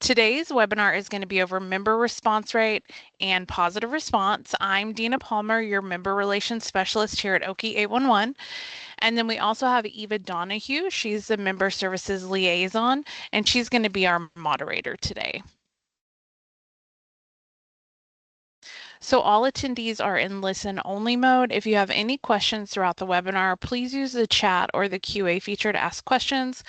Today's webinar is going to be over member response rate and positive response. I'm Dina Palmer, your member relations specialist here at Okie 811. And then we also have Eva Donahue. She's the member services liaison, and she's going to be our moderator today. So all attendees are in listen only mode. If you have any questions throughout the webinar, please use the chat or the QA feature to ask questions.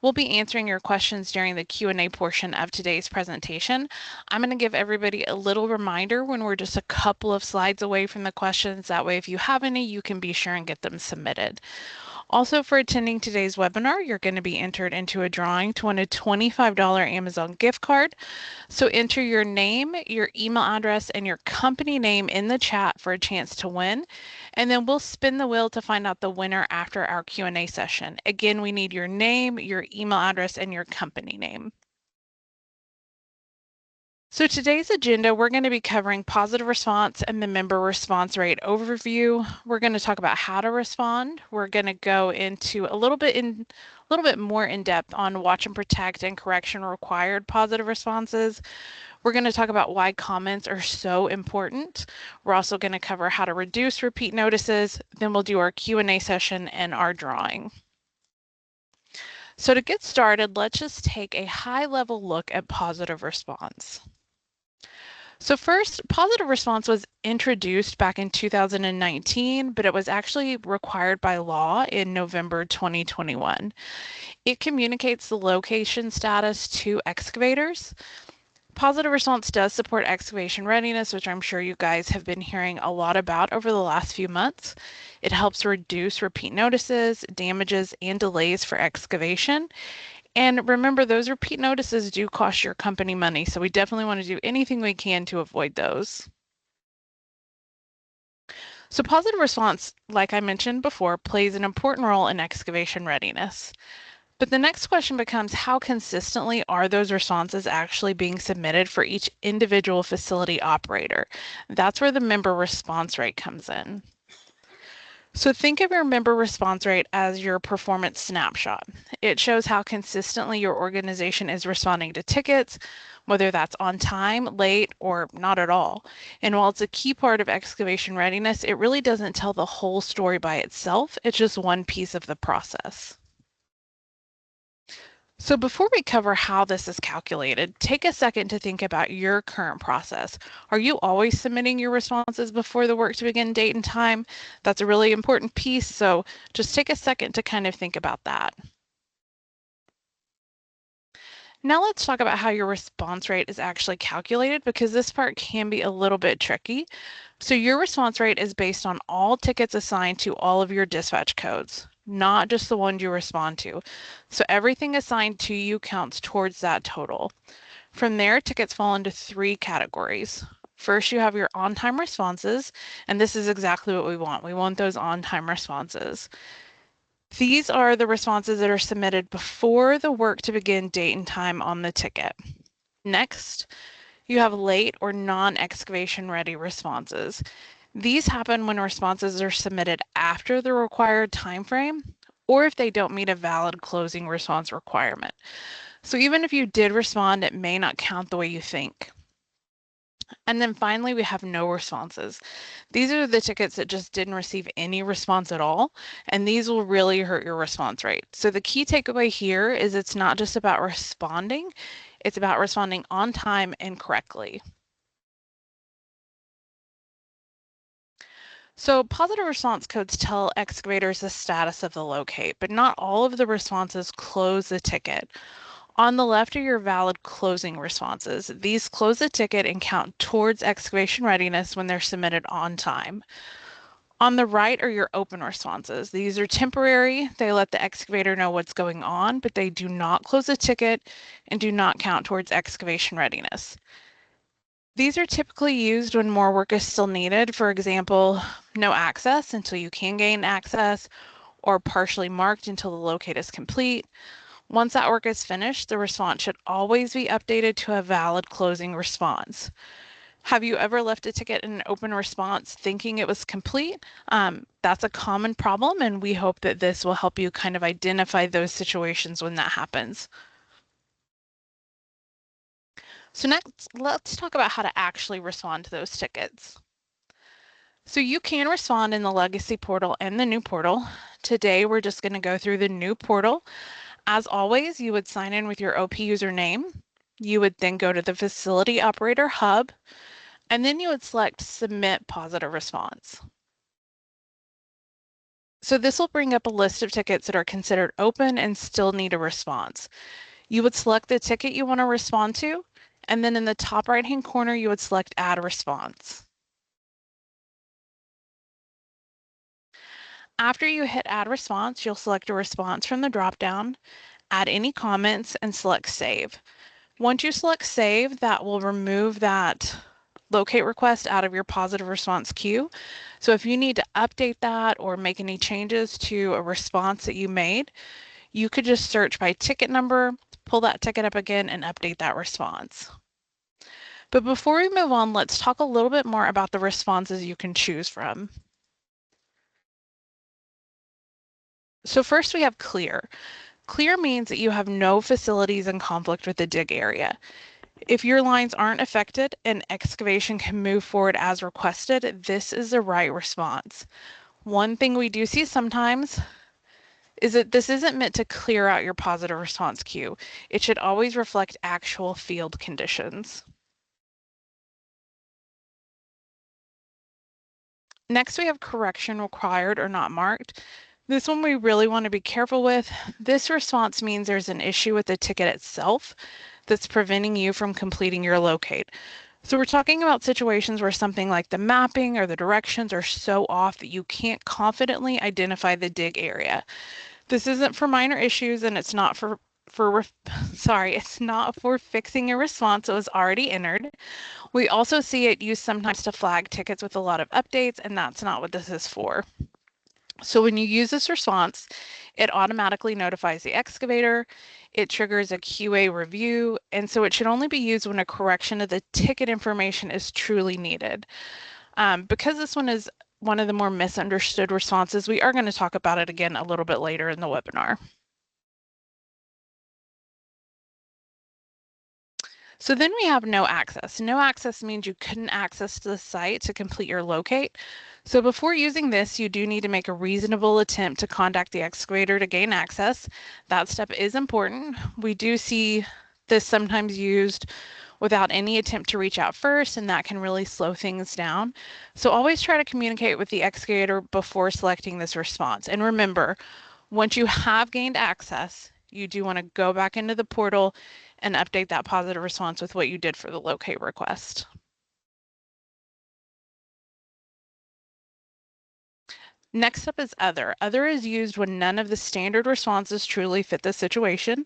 We'll be answering your questions during the Q&A portion of today's presentation. I'm going to give everybody a little reminder when we're just a couple of slides away from the questions. That way, if you have any, you can be sure and get them submitted. Also, for attending today's webinar, you're going to be entered into a drawing to win a $25 Amazon gift card. So enter your name, your email address, and your company name in the chat for a chance to win. And then we'll spin the wheel to find out the winner after our Q&A session. Again, we need your name, your email address, and your company name. So today's agenda, we're going to be covering positive response and the member response rate overview. We're going to talk about how to respond. We're going to go into a little bit more in depth on watch and protect and correction required positive responses. We're going to talk about why comments are so important. We're also going to cover how to reduce repeat notices. Then we'll do our Q&A session and our drawing. So to get started, let's just take a high-level look at positive response. So first, positive response was introduced back in 2019, but it was actually required by law in November 2021. It communicates the location status to excavators. Positive response does support excavation readiness, which I'm sure you guys have been hearing a lot about over the last few months. It helps reduce repeat notices, damages, and delays for excavation. And remember, those repeat notices do cost your company money, so we definitely want to do anything we can to avoid those. So positive response, like I mentioned before, plays an important role in excavation readiness. But the next question becomes, how consistently are those responses actually being submitted for each individual facility operator? That's where the member response rate comes in. So think of your member response rate as your performance snapshot. It shows how consistently your organization is responding to tickets, whether that's on time, late, or not at all. And while it's a key part of excavation readiness, it really doesn't tell the whole story by itself. It's just one piece of the process. So before we cover how this is calculated, take a second to think about your current process. Are you always submitting your responses before the work to begin date and time? That's a really important piece, so just take a second to kind of think about that. Now let's talk about how your response rate is actually calculated, because this part can be a little bit tricky. So your response rate is based on all tickets assigned to all of your dispatch codes, not just the ones you respond to. So everything assigned to you counts towards that total. From there, tickets fall into three categories. First, you have your on-time responses, and this is exactly what we want. We want those on-time responses. These are the responses that are submitted before the work to begin date and time on the ticket. Next, you have late or non-excavation ready responses. These happen when responses are submitted after the required time frame, or if they don't meet a valid closing response requirement. So even if you did respond, it may not count the way you think. And then finally, we have no responses. These are the tickets that just didn't receive any response at all, and these will really hurt your response rate. So the key takeaway here is it's not just about responding, it's about responding on time and correctly. So positive response codes tell excavators the status of the locate, but not all of the responses close the ticket. On the left are your valid closing responses. These close the ticket and count towards excavation readiness when they're submitted on time. On the right are your open responses. These are temporary. They let the excavator know what's going on, but they do not close the ticket and do not count towards excavation readiness. These are typically used when more work is still needed. For example, no access until you can gain access, or partially marked until the locate is complete. Once that work is finished, the response should always be updated to a valid closing response. Have you ever left a ticket in an open response thinking it was complete? That's a common problem, and we hope that this will help you kind of identify those situations when that happens. So next, let's talk about how to actually respond to those tickets. So you can respond in the legacy portal and the new portal. Today, we're just going to go through the new portal. As always, you would sign in with your OP username. You would then go to the facility operator hub, and then you would select submit positive response. So this will bring up a list of tickets that are considered open and still need a response. You would select the ticket you want to respond to, and then in the top right-hand corner, you would select add a response. After you hit add response, you'll select a response from the dropdown, add any comments, and select save. Once you select save, that will remove that locate request out of your positive response queue. So if you need to update that or make any changes to a response that you made, you could just search by ticket number, pull that ticket up again, and update that response. But before we move on, let's talk a little bit more about the responses you can choose from. So first we have clear. Clear means that you have no facilities in conflict with the dig area. If your lines aren't affected and excavation can move forward as requested, this is the right response. One thing we do see sometimes is that this isn't meant to clear out your positive response queue. It should always reflect actual field conditions. Next, we have correction required or not marked. This one we really want to be careful with. This response means there's an issue with the ticket itself that's preventing you from completing your locate. So we're talking about situations where something like the mapping or the directions are so off that you can't confidently identify the dig area. This isn't for minor issues, and it's not it's not for fixing a response that was already entered. We also see it used sometimes to flag tickets with a lot of updates, and that's not what this is for. So when you use this response, it automatically notifies the excavator, it triggers a QA review, and so it should only be used when a correction of the ticket information is truly needed. Because this one is one of the more misunderstood responses, we are going to talk about it again a little bit later in the webinar. So then we have no access. No access means you couldn't access to the site to complete your locate. So before using this, you do need to make a reasonable attempt to contact the excavator to gain access. That step is important. We do see this sometimes used without any attempt to reach out first, and that can really slow things down. So always try to communicate with the excavator before selecting this response. And remember, once you have gained access, you do want to go back into the portal and update that positive response with what you did for the locate request. Next up is other. Other is used when none of the standard responses truly fit the situation.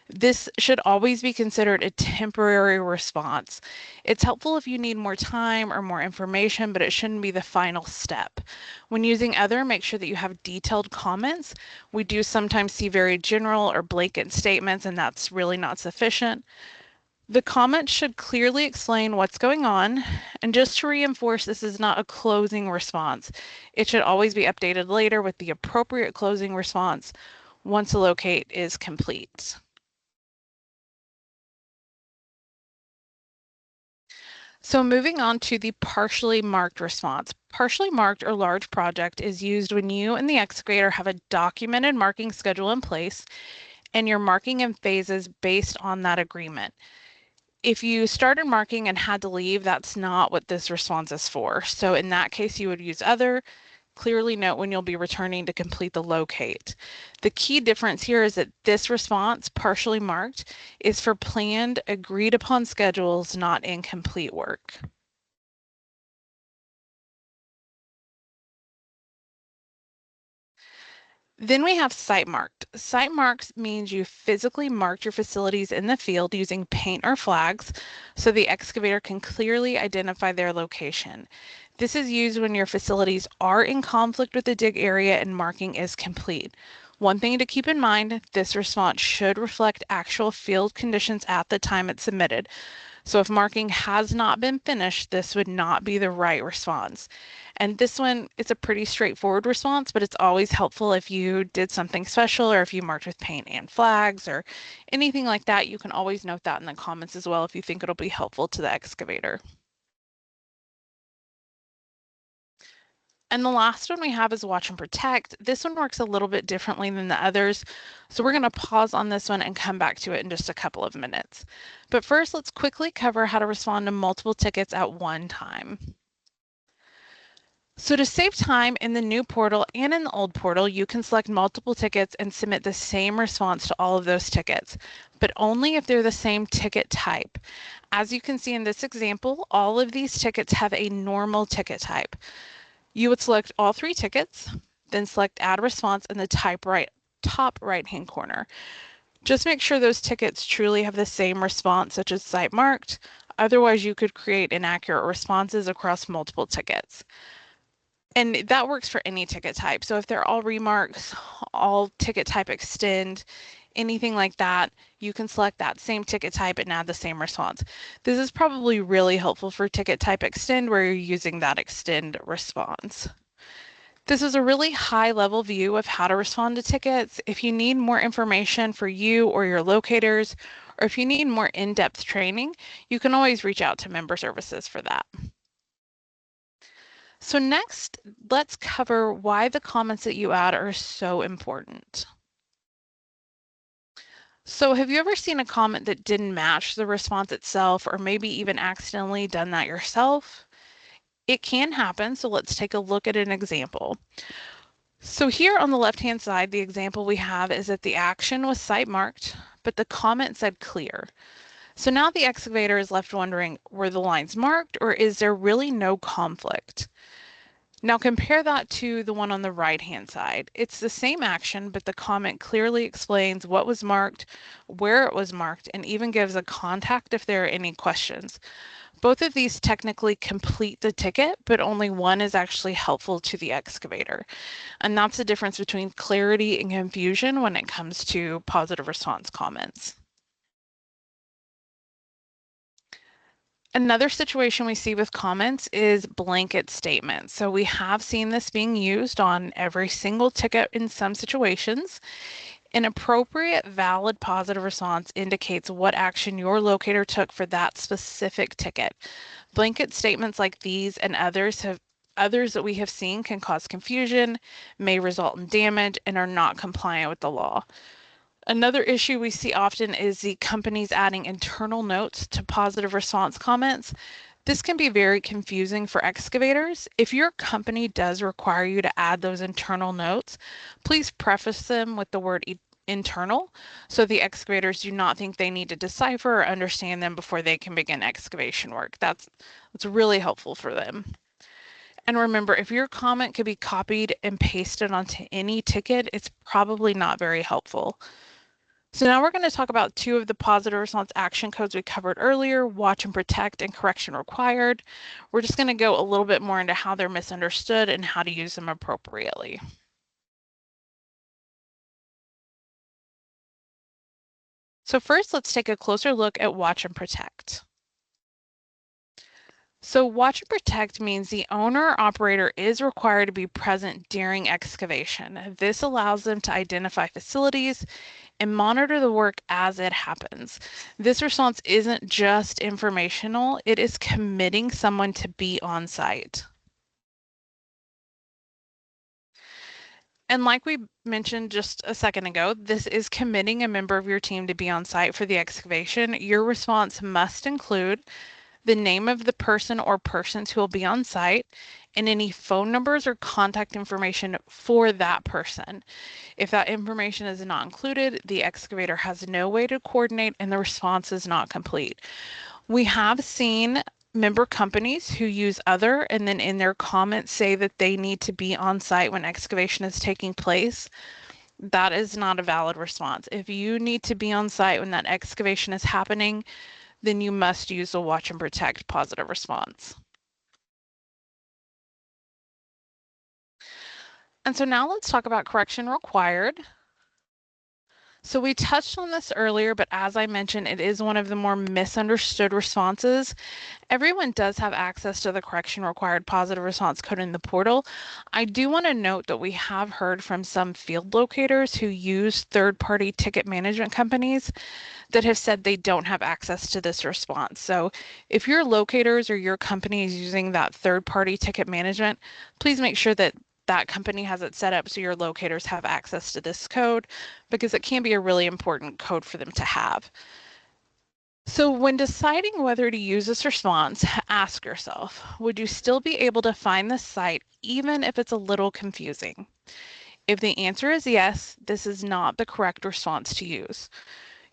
This should always be considered a temporary response. It's helpful if you need more time or more information, but it shouldn't be the final step. When using other, make sure that you have detailed comments. We do sometimes see very general or blanket statements, and that's really not sufficient. The comment should clearly explain what's going on, and just to reinforce, this is not a closing response. It should always be updated later with the appropriate closing response once the locate is complete. So moving on to the partially marked response. Partially marked or large project is used when you and the excavator have a documented marking schedule in place and you're marking in phases based on that agreement. If you started marking and had to leave, that's not what this response is for. So in that case, you would use other. Clearly note when you'll be returning to complete the locate. The key difference here is that this response, partially marked, is for planned, agreed upon schedules, not incomplete work. Then we have site marked. Site marks means you physically marked your facilities in the field using paint or flags so the excavator can clearly identify their location. This is used when your facilities are in conflict with the dig area and marking is complete. One thing to keep in mind, this response should reflect actual field conditions at the time it's submitted. So if marking has not been finished, this would not be the right response. And this one, it's a pretty straightforward response, but it's always helpful if you did something special or if you marked with paint and flags or anything like that. You can always note that in the comments as well if you think it'll be helpful to the excavator. And the last one we have is watch and protect. This one works a little bit differently than the others. So we're going to pause on this one and come back to it in just a couple of minutes. But first, let's quickly cover how to respond to multiple tickets at one time. So to save time in the new portal and in the old portal, you can select multiple tickets and submit the same response to all of those tickets, but only if they're the same ticket type. As you can see in this example, all of these tickets have a normal ticket type. You would select all 3 tickets, then select Add Response in the top right-hand corner. Just make sure those tickets truly have the same response, such as site marked. Otherwise, you could create inaccurate responses across multiple tickets. And that works for any ticket type. So if they're all remarks, all ticket type extend, anything like that, you can select that same ticket type and add the same response. This is probably really helpful for ticket type extend where you're using that extend response. This is a really high level view of how to respond to tickets. If you need more information for you or your locators, or if you need more in-depth training, you can always reach out to member services for that. So next, let's cover why the comments that you add are so important. So have you ever seen a comment that didn't match the response itself, or maybe even accidentally done that yourself? It can happen, so let's take a look at an example. So here on the left-hand side, the example we have is that the action was site marked, but the comment said clear. So now the excavator is left wondering, were the lines marked, or is there really no conflict? Now compare that to the one on the right-hand side. It's the same action, but the comment clearly explains what was marked, where it was marked, and even gives a contact if there are any questions. Both of these technically complete the ticket, but only one is actually helpful to the excavator. And that's the difference between clarity and confusion when it comes to positive response comments. Another situation we see with comments is blanket statements. So we have seen this being used on every single ticket in some situations. An appropriate, valid, positive response indicates what action your locator took for that specific ticket. Blanket statements like these and others that we have seen can cause confusion, may result in damage, and are not compliant with the law. Another issue we see often is the companies adding internal notes to positive response comments. This can be very confusing for excavators. If your company does require you to add those internal notes, please preface them with the word internal so the excavators do not think they need to decipher or understand them before they can begin excavation work. That's really helpful for them. And remember, if your comment could be copied and pasted onto any ticket, it's probably not very helpful. So now we're going to talk about 2 of the positive response action codes we covered earlier, watch and protect and correction required. We're just going to go a little bit more into how they're misunderstood and how to use them appropriately. So first, let's take a closer look at watch and protect. So watch and protect means the owner or operator is required to be present during excavation. This allows them to identify facilities and monitor the work as it happens. This response isn't just informational, it is committing someone to be on site. And like we mentioned just a second ago, this is committing a member of your team to be on site for the excavation. Your response must include the name of the person or persons who will be on site, and any phone numbers or contact information for that person. If that information is not included, the excavator has no way to coordinate and the response is not complete. We have seen member companies who use other and then in their comments say that they need to be on site when excavation is taking place. That is not a valid response. If you need to be on site when that excavation is happening, then you must use the watch and protect positive response. And so now let's talk about correction required. So we touched on this earlier, but as I mentioned, it is one of the more misunderstood responses. Everyone does have access to the correction required positive response code in the portal. I do want to note that we have heard from some field locators who use third-party ticket management companies that have said they don't have access to this response. So if your locators or your company is using that third-party ticket management, please make sure that that company has it set up so your locators have access to this code, because it can be a really important code for them to have. So when deciding whether to use this response, ask yourself, would you still be able to find the site even if it's a little confusing? If the answer is yes, this is not the correct response to use.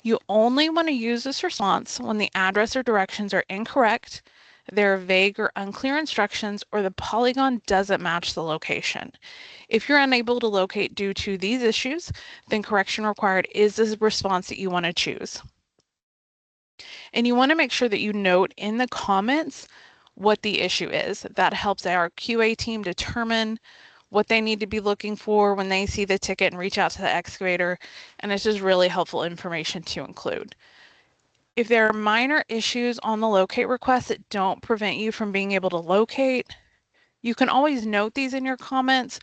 You only want to use this response when the address or directions are incorrect, there are vague or unclear instructions, or the polygon doesn't match the location. If you're unable to locate due to these issues, then correction required is the response that you want to choose. And you want to make sure that you note in the comments what the issue is. That helps our QA team determine what they need to be looking for when they see the ticket and reach out to the excavator. And it's just really helpful information to include. If there are minor issues on the locate request that don't prevent you from being able to locate, you can always note these in your comments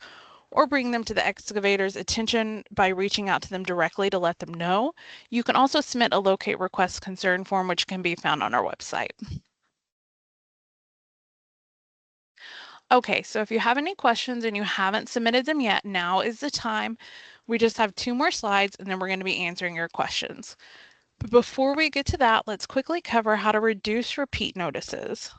or bring them to the excavator's attention by reaching out to them directly to let them know. You can also submit a locate request concern form, which can be found on our website. Okay, so if you have any questions and you haven't submitted them yet, now is the time. We just have 2 more slides and then we're going to be answering your questions. But before we get to that, let's quickly cover how to reduce repeat notices.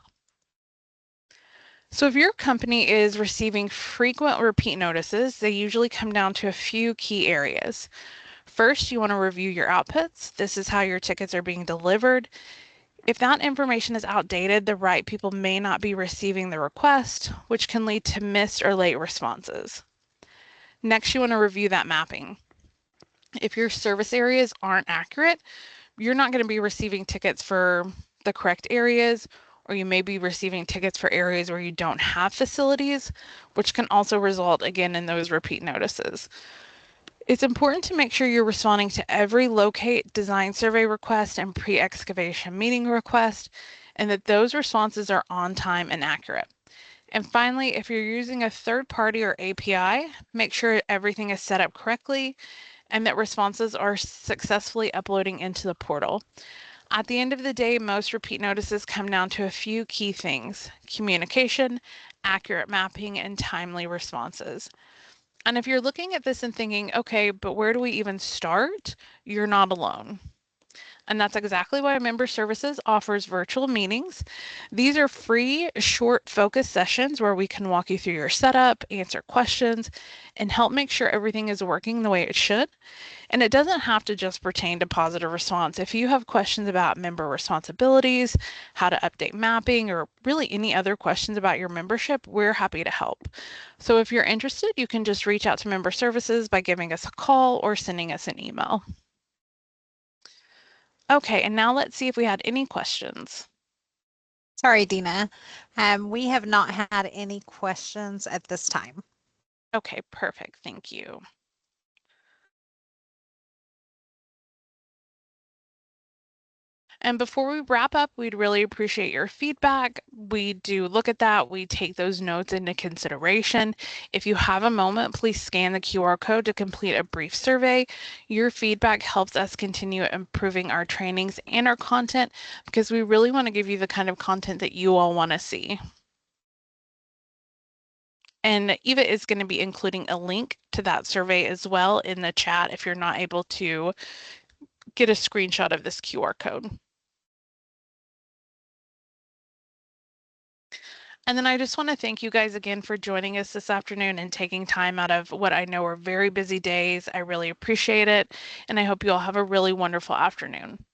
So if your company is receiving frequent repeat notices, they usually come down to a few key areas. First, you want to review your outputs. This is how your tickets are being delivered. If that information is outdated, the right people may not be receiving the request, which can lead to missed or late responses. Next, you want to review that mapping. If your service areas aren't accurate, you're not going to be receiving tickets for the correct areas, or you may be receiving tickets for areas where you don't have facilities, which can also result again in those repeat notices. It's important to make sure you're responding to every locate design survey request and pre-excavation meeting request, and that those responses are on time and accurate. And finally, if you're using a third party or API, make sure everything is set up correctly and that responses are successfully uploading into the portal. At the end of the day, most repeat notices come down to a few key things: communication, accurate mapping, and timely responses. And if you're looking at this and thinking, okay, but where do we even start? You're not alone. And that's exactly why Member Services offers virtual meetings. These are free, short, focused sessions where we can walk you through your setup, answer questions, and help make sure everything is working the way it should. And it doesn't have to just pertain to positive response. If you have questions about member responsibilities, how to update mapping, or really any other questions about your membership, we're happy to help. So if you're interested, you can just reach out to Member Services by giving us a call or sending us an email. Okay, and now let's see if we had any questions. Sorry, Dina. We have not had any questions at this time. Okay, perfect. Thank you. And before we wrap up, we'd really appreciate your feedback. We do look at that. We take those notes into consideration. If you have a moment, please scan the QR code to complete a brief survey. Your feedback helps us continue improving our trainings and our content, because we really want to give you the kind of content that you all want to see. And Eva is going to be including a link to that survey as well in the chat if you're not able to get a screenshot of this QR code. And then I just want to thank you guys again for joining us this afternoon and taking time out of what I know are very busy days. I really appreciate it. And I hope you all have a really wonderful afternoon.